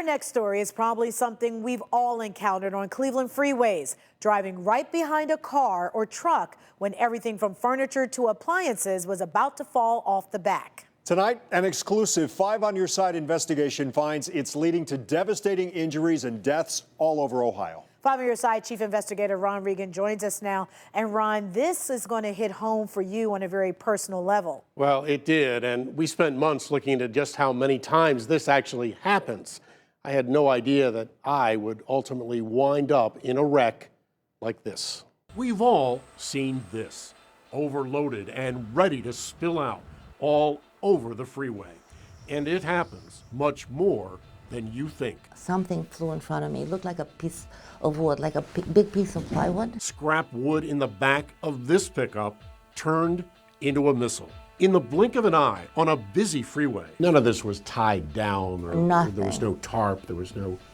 Our next story is probably something we've all encountered on Cleveland freeways, driving right behind a car or truck when everything from furniture to appliances was about to fall off the back. Tonight, an exclusive 5 on Your Side investigation finds it's leading to devastating injuries and deaths all over Ohio. 5 on Your Side Chief Investigator Ron Regan joins us now. And Ron, this is going to hit home for you on a very personal level. Well, it did, and we spent months looking into just how many times this actually happens. I had no idea that I would ultimately wind up in a wreck like this. We've all seen this, overloaded and ready to spill out all over the freeway. And it happens much more than you think. Something flew in front of me. It looked like a piece of wood, like a big piece of plywood. Scrap wood in the back of this pickup turned into a missile. In the blink of an eye, on a busy freeway. None of this was tied down, or there was no tarp, there was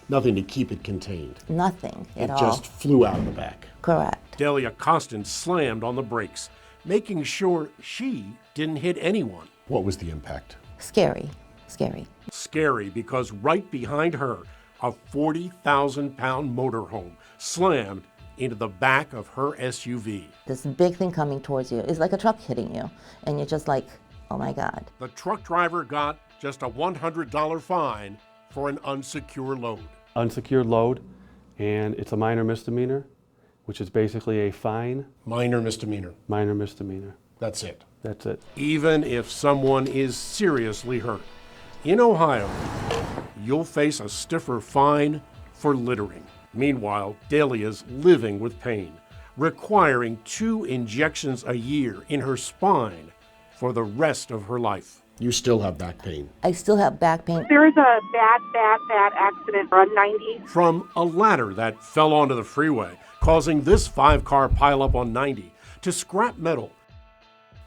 nothing to keep it contained. Nothing at all. It just flew out of the back. Correct. Delia Costin slammed on the brakes, making sure she didn't hit anyone. What was the impact? Scary, scary. Scary because right behind her, a 40,000-pound motorhome slammed into the back of her SUV. This big thing coming towards you is like a truck hitting you, and you're just like, oh my God. The truck driver got just a $100 fine for an unsecured load. Unsecured load, and it's a minor misdemeanor, which is basically a fine. Minor misdemeanor. Minor misdemeanor. That's it. That's it. Even if someone is seriously hurt. In Ohio, you'll face a stiffer fine for littering. Meanwhile, Delia's living with pain, requiring 2 injections a year in her spine for the rest of her life. You still have back pain. I still have back pain. There was a bad accident on 90. From a ladder that fell onto the freeway, causing this 5-car pileup on 90, to scrap metal,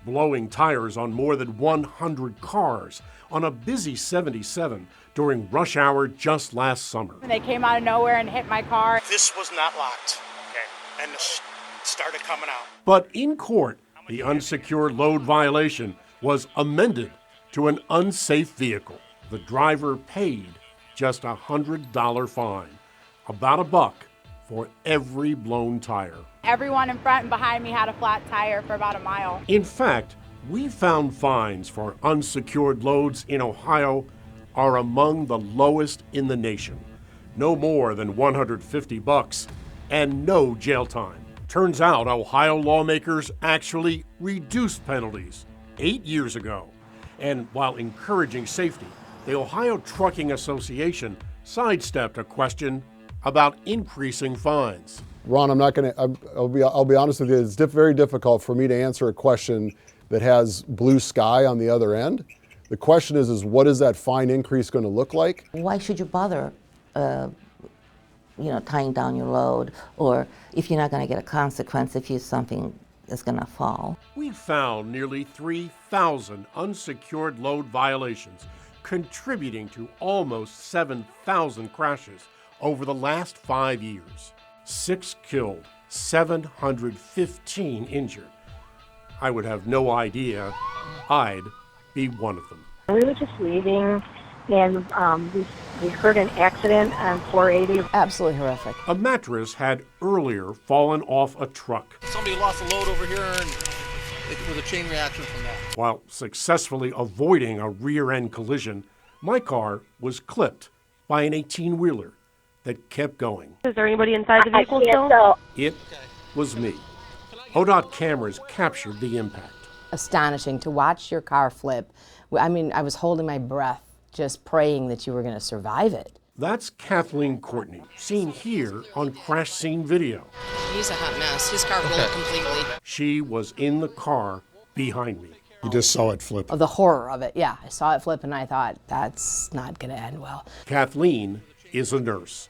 blowing tires on more than 100 cars on a busy 77 during rush hour just last summer. They came out of nowhere and hit my car. This was not locked, and it started coming out. But in court, the unsecured load violation was amended to an unsafe vehicle. The driver paid just a $100 fine, about $1 for every blown tire. Everyone in front and behind me had a flat tire for about a mile. In fact, we found fines for unsecured loads in Ohio are among the lowest in the nation. No more than $150 and no jail time. Turns out Ohio lawmakers actually reduced penalties 8 years ago. And while encouraging safety, the Ohio Trucking Association sidestepped a question about increasing fines. Ron, I'll be honest with you, it's very difficult for me to answer a question that has blue sky on the other end. The question is what is that fine increase going to look like? Why should you bother, tying down your load, or if you're not going to get a consequence if something is going to fall? We found nearly 3,000 unsecured load violations, contributing to almost 7,000 crashes over the last 5 years. 6 killed, 715 injured. I would have no idea I'd be one of them. We were just leaving, and we heard an accident on 480. Absolutely horrific. A mattress had earlier fallen off a truck. Somebody lost a load over here, and it was a chain reaction from that. While successfully avoiding a rear-end collision, my car was clipped by an 18-wheeler that kept going. Is there anybody inside the vehicle still? It was me. ODOT cameras captured the impact. Astonishing to watch your car flip. I mean, I was holding my breath, just praying that you were going to survive it. That's Kathleen Courtney, seen here on crash scene video. He's a hot mess. His car rolled completely. She was in the car behind me. You just saw it flip. Oh, the horror of it, yeah. I saw it flip and I thought, that's not going to end well. Kathleen is a nurse,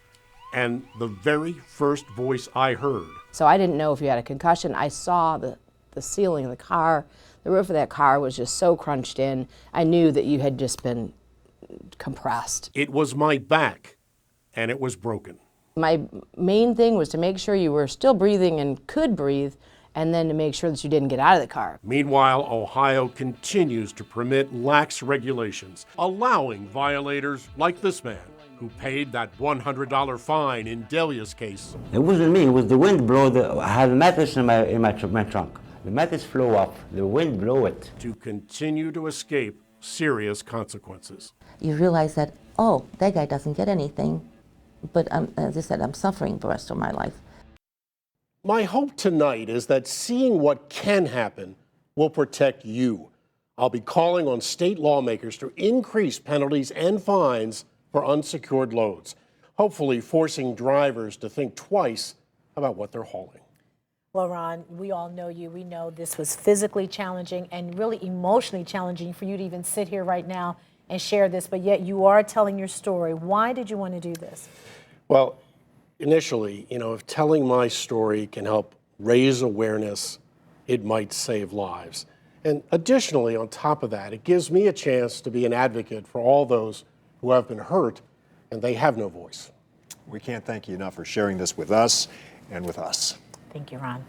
and the very first voice I heard. So I didn't know if you had a concussion. I saw the ceiling of the car. The roof of that car was just so crunched in. I knew that you had just been compressed. It was my back, and it was broken. My main thing was to make sure you were still breathing and could breathe, and then to make sure that you didn't get out of the car. Meanwhile, Ohio continues to permit lax regulations, allowing violators like this man who paid that $100 fine in Delia's case. It wasn't me, it was the wind blow. I had a mattress in my trunk. The mattress flew off, the wind blew it. To continue to escape serious consequences. You realize that, oh, that guy doesn't get anything, but as I said, I'm suffering the rest of my life. My hope tonight is that seeing what can happen will protect you. I'll be calling on state lawmakers to increase penalties and fines for unsecured loads, hopefully forcing drivers to think twice about what they're hauling. Well, Ron, we all know you. We know this was physically challenging and really emotionally challenging for you to even sit here right now and share this, but yet you are telling your story. Why did you want to do this? Well, initially, if telling my story can help raise awareness, it might save lives. And additionally, on top of that, it gives me a chance to be an advocate for all those who have been hurt and they have no voice. We can't thank you enough for sharing this with us and with us. Thank you, Ron.